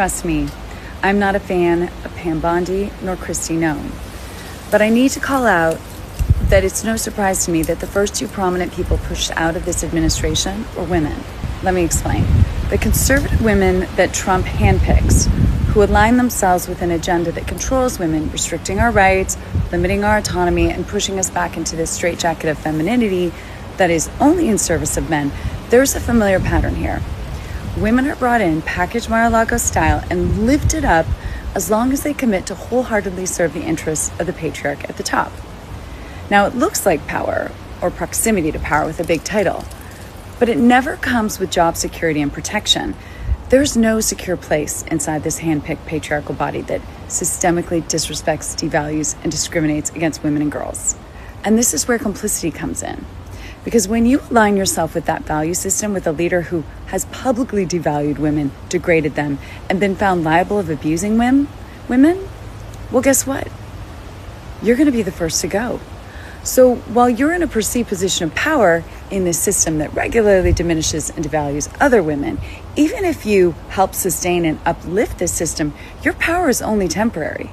Trust me, I'm not a fan of Pam Bondi nor Kristi Noem. But I need to call out that it's no surprise to me that the first two prominent people pushed out of this administration were women. Let me explain. The conservative women that Trump handpicks, who align themselves with an agenda that controls women, restricting our rights, limiting our autonomy, and pushing us back into this straitjacket of femininity that is only in service of men. There's a familiar pattern here. Women are brought in, packaged Mar-a-Lago style, and lifted up as long as they commit to wholeheartedly serve the interests of the patriarch at the top. Now, it looks like power, or proximity to power with a big title, but it never comes with job security and protection. There's no secure place inside this hand-picked patriarchal body that systemically disrespects, devalues, and discriminates against women and girls. And this is where complicity comes in. Because when you align yourself with that value system with a leader who has publicly devalued women, degraded them, and been found liable of abusing women, well, guess what? You're going to be the first to go. So while you're in a perceived position of power in this system that regularly diminishes and devalues other women, even if you help sustain and uplift this system, your power is only temporary.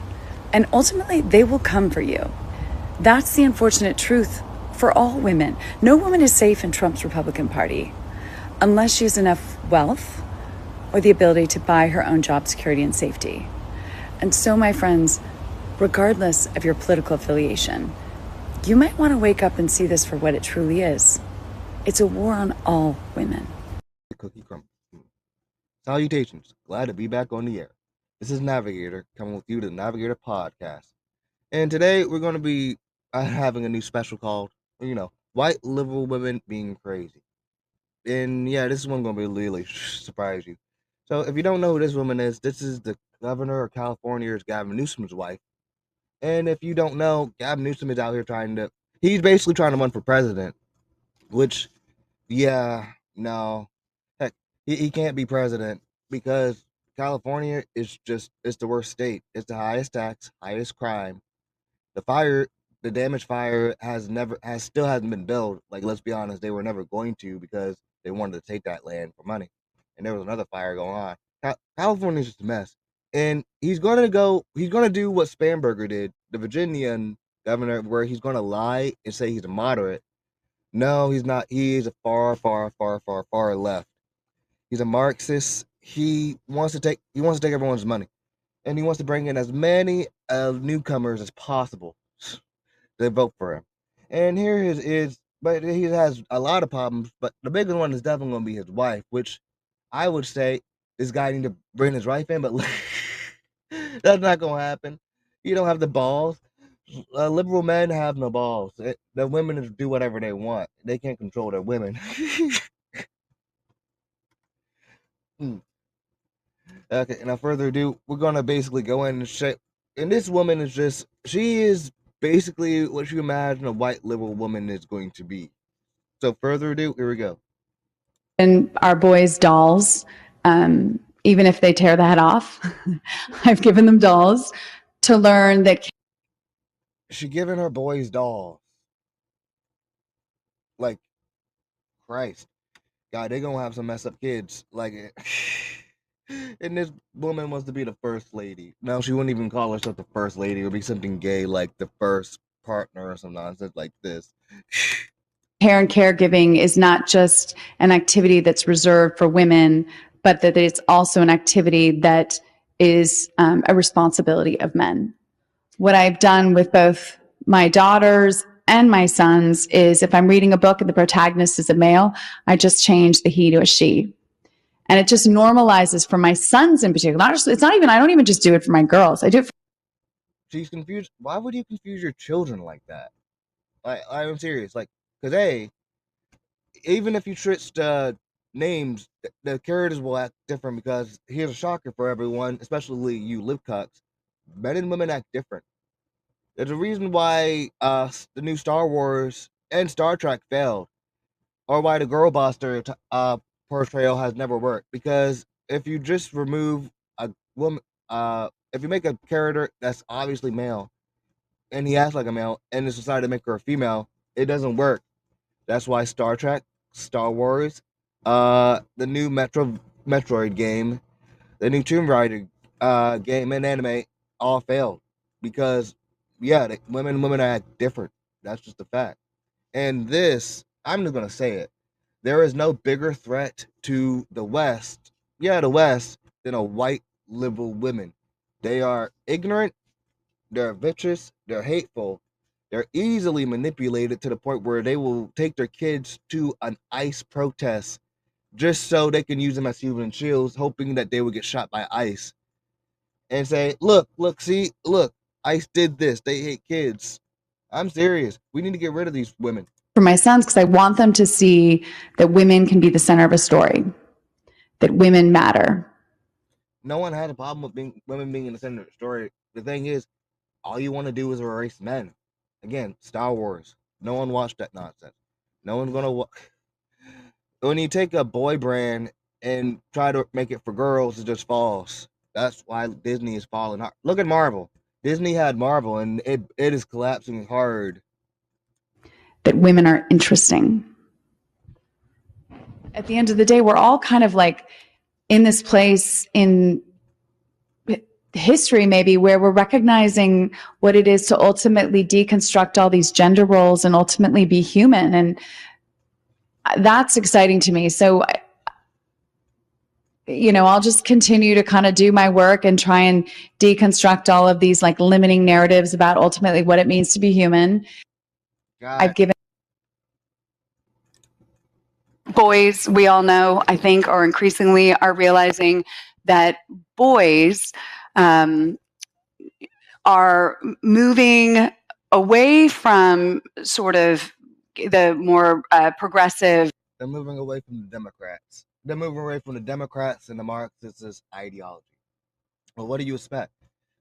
And ultimately, they will come for you. That's the unfortunate truth for all women. No woman is safe in Trump's Republican Party unless she has enough wealth or the ability to buy her own job security and safety. And so, my friends, regardless of your political affiliation, you might want to wake up and see this for what it truly is. It's a war on all women. Cookie crumble. Salutations. Glad to be back on the air. This is Navigator coming with you to the Navigator Podcast. And today we're going to be having a new special called, White Liberal Women Being Crazy. And yeah, this one going to be really surprise you. So if you don't know who this woman is, this is the governor of California's Gavin Newsom's wife. And if you don't know, Gavin Newsom is out here he's basically trying to run for president, which, heck, he can't be president because California is it's the worst state. It's the highest tax, highest crime. The damaged fire still hasn't been built. Like, let's be honest, they were never going to because they wanted to take that land for money. And there was another fire going on. California's just a mess. And he's going to do what Spanberger did, the Virginian governor, where he's going to lie and say he's a moderate. No, he's not. He is a far, far, far, far, far left. He's a Marxist. He wants to take everyone's money. And he wants to bring in as many newcomers as possible to vote for him. And but he has a lot of problems, but the biggest one is definitely going to be his wife, which I would say this guy need to bring his wife in, but that's not going to happen. You don't have the balls. Liberal men have no balls. The women do whatever they want. They can't control their women. Okay, without further ado, we're going to basically go in and this woman she is basically what you imagine a white liberal woman is going to be. So further ado, here we go. And our boys dolls, even if they tear the head off, I've given them dolls to learn that. She giving her boys dolls. Like, Christ. God, they're going to have some messed up kids. Like, and this woman wants to be the first lady. No, she wouldn't even call herself the first lady. It would be something gay, like the first partner or some nonsense like this. Care and caregiving is not just an activity that's reserved for women, but that it's also an activity that is a responsibility of men. What I've done with both my daughters and my sons is if I'm reading a book and the protagonist is a male, I just change the he to a she. And it just normalizes for my sons in particular. I don't even just do it for my girls. I do it for. She's confused. Why would you confuse your children like that? I'm serious. Like, because even if you switched names, the characters will act different because here's a shocker for everyone, especially you lip cocks. Men and women act different. There's a reason why the new Star Wars and Star Trek failed, or why the girl boss portrayal has never worked. Because if you just remove a woman, if you make a character that's obviously male, and he acts like a male, and it's decided to make her a female, it doesn't work. That's why Star Trek, Star Wars, the new Metroid game, The new Tomb Raider game and anime all failed because, yeah, women act different. That's just a fact. And this, I'm just gonna say it. There is no bigger threat to the West, the West, than a white liberal women. They are ignorant, they're vicious, they're hateful, they're easily manipulated to the point where they will take their kids to an ICE protest just so they can use them as human shields, hoping that they will get shot by ICE and say, look, ICE did this. They hate kids. I'm serious. We need to get rid of these women. For my sons, because I want them to see that women can be the center of a story, that women matter. No one had a problem with women being in the center of the story. The thing is, all you want to do is erase men. Again, Star Wars. No one watched that nonsense. No one's gonna when you take a boy brand and try to make it for girls, it just falls. That's why Disney is falling hard. Look at Marvel. Disney had Marvel, and it is collapsing hard. That women are interesting. At the end of the day, we're all kind of like in this place in history, maybe, where we're recognizing what it is to ultimately deconstruct all these gender roles and ultimately be human. And that's exciting to me. So, I'll just continue to kind of do my work and try and deconstruct all of these like limiting narratives about ultimately what it means to be human. I've given boys, we all know, I think, or increasingly are realizing that boys are moving away from sort of the more progressive. They're moving away from the Democrats. They're moving away from the Democrats and the Marxist ideology. Well, what do you expect?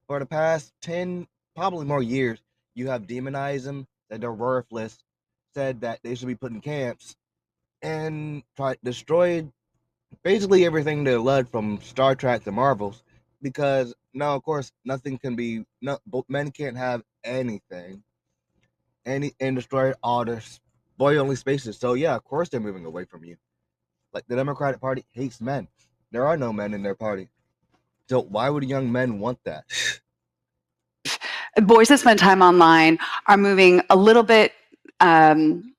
For the past 10, probably more years, you have demonized them, that they're worthless, said that they should be put in camps, and destroyed basically everything they led from Star Trek to Marvels. Because now, of course, nothing can be, men can't have anything, and destroy all their boy-only spaces. So yeah, of course they're moving away from you. Like the Democratic Party hates men. There are no men in their party. So why would young men want that? Boys that spend time online are moving a little bit. I'm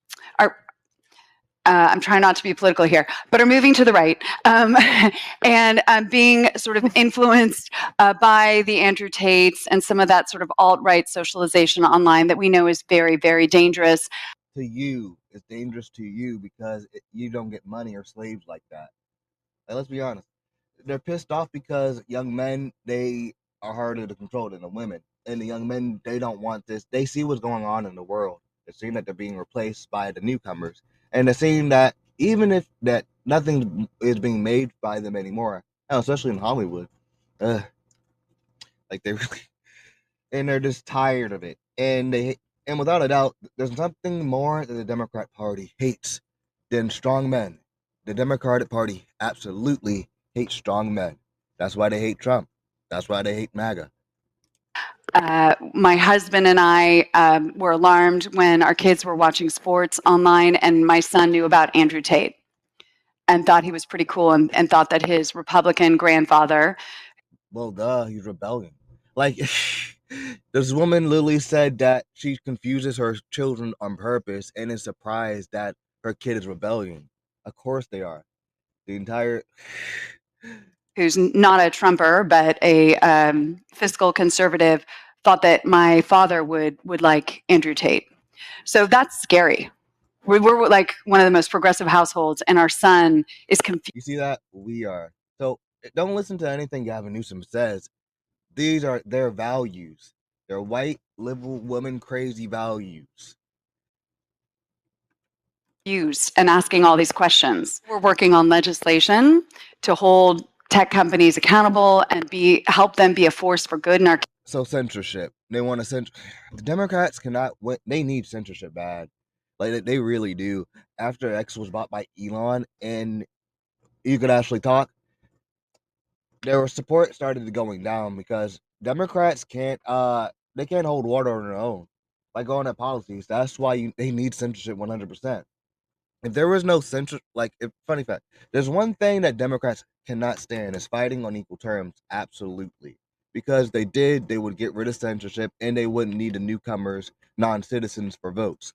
trying not to be political here, but are moving to the right and being sort of influenced by the Andrew Tates and some of that sort of alt-right socialization online that we know is very, very dangerous. To you, it's dangerous to you because you don't get money or slaves like that. Like, let's be honest. They're pissed off because young men, they are harder to control than the women. And the young men, they don't want this. They see what's going on in the world. They're seeing that they're being replaced by the newcomers. And they're seeing that even if that nothing is being made by them anymore, especially in Hollywood, like they really, and they're just tired of it. And without a doubt, there's something more that the Democrat Party hates than strong men. The Democratic Party absolutely hates strong men. That's why they hate Trump. That's why they hate MAGA. My husband and I were alarmed when our kids were watching sports online, and my son knew about Andrew Tate and thought he was pretty cool and thought that his Republican grandfather. Well, he's rebelling. Like, this woman literally said that she confuses her children on purpose and is surprised that her kid is rebelling. Of course they are. The entire... who's not a Trumper, but a fiscal conservative, thought that my father would like Andrew Tate. So that's scary. We're like one of the most progressive households, and our son is confused. You see that? We are. So don't listen to anything Gavin Newsom says. These are their values. They're white, liberal, woman crazy values. And asking all these questions. We're working on legislation to hold tech companies accountable and help them be a force for good in our. So censorship. They want to the Democrats cannot win. They need censorship bad. Like they really do. After X was bought by Elon and you could actually talk, their support started going down because Democrats can't they can't hold water on their own. Like on their policies. That's why they need censorship 100%. If there was no funny fact, there's one thing that Democrats cannot stand is fighting on equal terms. Absolutely. Because they would get rid of censorship and they wouldn't need the newcomers, non-citizens for votes.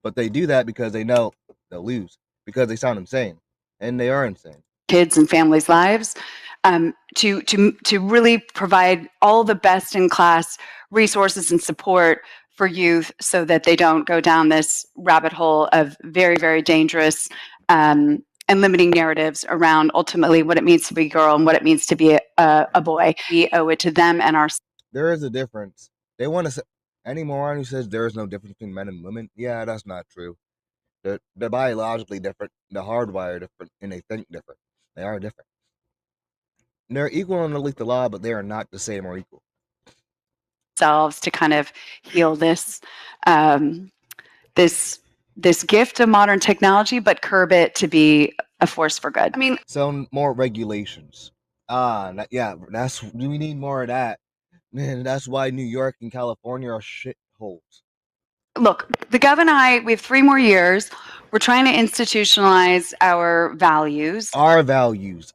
But they do that because they know they'll lose, because they sound insane. And they are insane. Kids and families' lives, to really provide all the best in class resources and support for youth so that they don't go down this rabbit hole of very, very dangerous and limiting narratives around ultimately what it means to be a girl and what it means to be a boy. We owe it to them and our. There is a difference. They want to say, any moron who says there is no difference between men and women, yeah, that's not true. They're biologically different, they're hardwired different, and they think different. They are different. They're equal underneath the law, but they are not the same or equal. Selves to kind of heal this this gift of modern technology, but curb it to be a force for good. I mean, so more regulations. We need more of that. Man, that's why New York and California are shitholes. Look, the Gov and I, we have 3 more years. We're trying to institutionalize our values. Our values,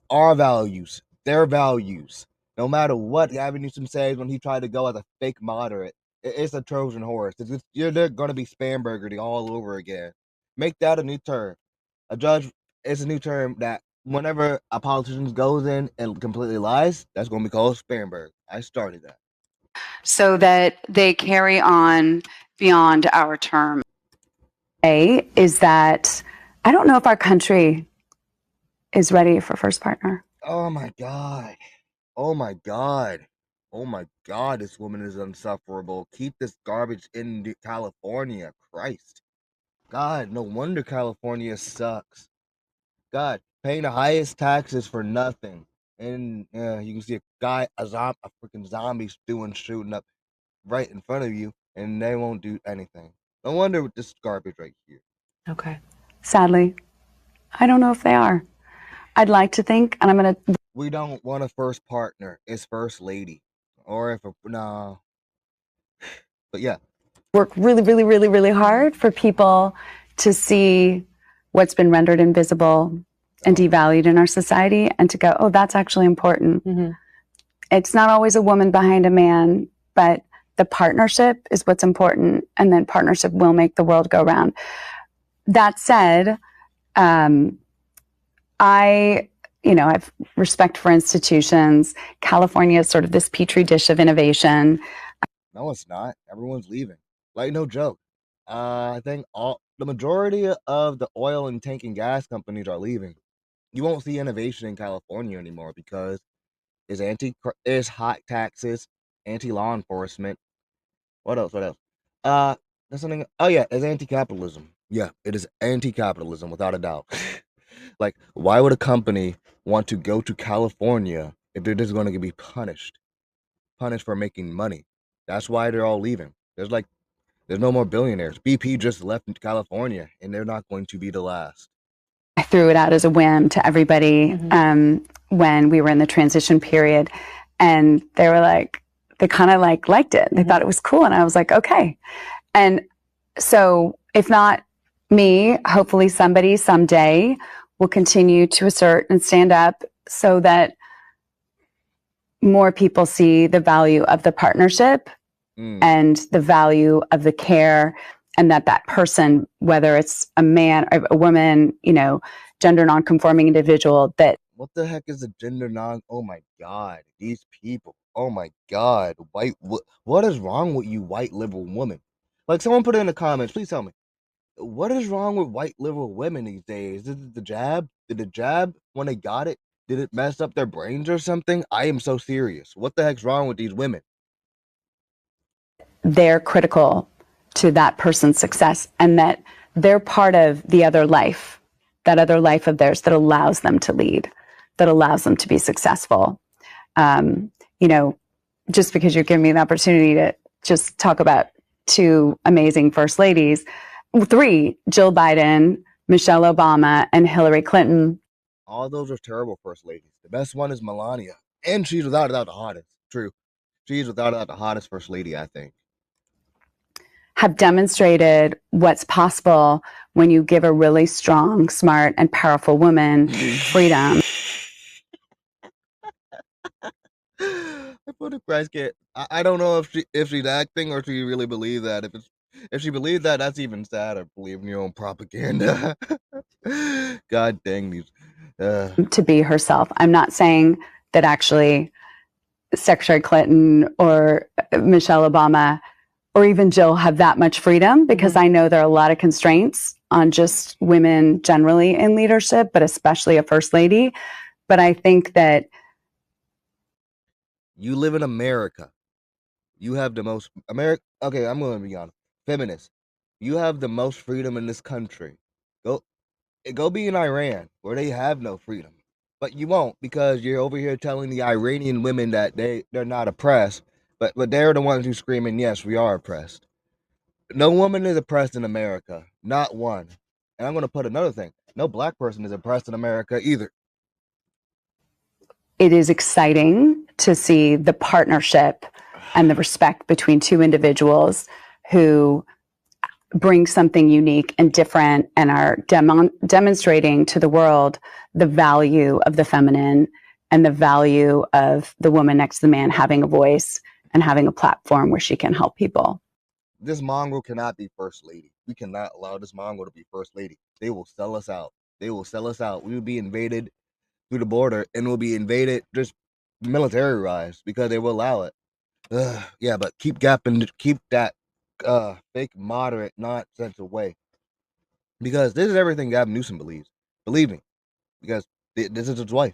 their values. No matter what Gavin Newsom says when he tried to go as a fake moderate, it's a Trojan horse. You're going to be spamburgery all over again. Make that a new term. A judge is a new term that whenever a politician goes in and completely lies, that's going to be called spamburg. I started that. So that they carry on beyond our term. A is that I don't know if our country is ready for first partner. Oh my God. Oh my God. Oh my God, this woman is insufferable. Keep this garbage in California. Christ. God, no wonder California sucks. God, paying the highest taxes for nothing. And you can see a freaking zombie shooting up right in front of you, and they won't do anything. No wonder with this garbage right here. Okay. Sadly, I don't know if they are. I'd like to think, and I'm going to... We don't want a first partner. It's first lady. Or if no. But yeah. Work really, really, really, really hard for people to see what's been rendered invisible and devalued in our society and to go, oh, that's actually important. Mm-hmm. It's not always a woman behind a man, but the partnership is what's important, and then partnership will make the world go round. That said, I have respect for institutions. California is sort of this petri dish of innovation. No, it's not. Everyone's leaving. Like, no joke. I think the majority of the oil and tank and gas companies are leaving. You won't see innovation in California anymore because it's high taxes, anti-law enforcement. What else? There's something. Oh yeah, it's anti-capitalism. Yeah, it is anti-capitalism without a doubt. Like, why would a company want to go to California if they're just going to be punished for making money? That's why they're all leaving. There's no more billionaires. BP just left California, and they're not going to be the last. I threw it out as a whim to everybody when we were in the transition period, and they were like, they kind of liked it. They thought it was cool, and I was like, okay. And so, if not me, hopefully somebody someday will continue to assert and stand up so that more people see the value of the partnership and the value of the care, and that person, whether it's a man or a woman, gender non-conforming individual, that... What the heck is a gender oh my God, these people. Oh my God, what is wrong with you white liberal women? Like, someone put it in the comments, please tell me. What is wrong with white liberal women these days? Is it the jab? Did the jab, when they got it, did it mess up their brains or something? I am so serious. What the heck's wrong with these women? They're critical to that person's success, and that they're part of the other life, that other life of theirs that allows them to lead, that allows them to be successful. Just because you're giving me the opportunity to just talk about 2 amazing first ladies, 3, Jill Biden, Michelle Obama, and Hillary Clinton. All those are terrible first ladies. The best one is Melania, and she's without a doubt the hottest. True. She's without a doubt the hottest first lady, I think. Have demonstrated what's possible when you give a really strong, smart, and powerful woman freedom. What if Christ can't? I don't know if she's acting or she really believes that. If she believes that, that's even sadder. Believing your own propaganda. God dang these. To be herself. I'm not saying that actually Secretary Clinton or Michelle Obama or even Jill have that much freedom, because I know there are a lot of constraints on just women generally in leadership, but especially a first lady. But I think that you live in America. You have the most Okay, I'm going to be honest. Feminists, you have the most freedom in this country. Go be in Iran where they have no freedom, but you won't, because you're over here telling the Iranian women that they're not oppressed, but they're the ones who screaming, yes, we are oppressed. No woman is oppressed in America, not one. And I'm going to put another thing: no black person is oppressed in America either. it is exciting to see the partnership and the respect between two individuals who bring something unique and different and are demonstrating to the world the value of the feminine and the value of the woman next to the man having a voice and having a platform where she can help people. This mongrel cannot be first lady. We cannot allow this mongrel to be first lady. They will sell us out. They will sell us out. We will be invaded through the border, and we'll be invaded just military-wise, because they will allow it. Yeah, but keep that fake moderate nonsense away, because this is everything Gavin Newsom believes. Believe me, because this is his wife.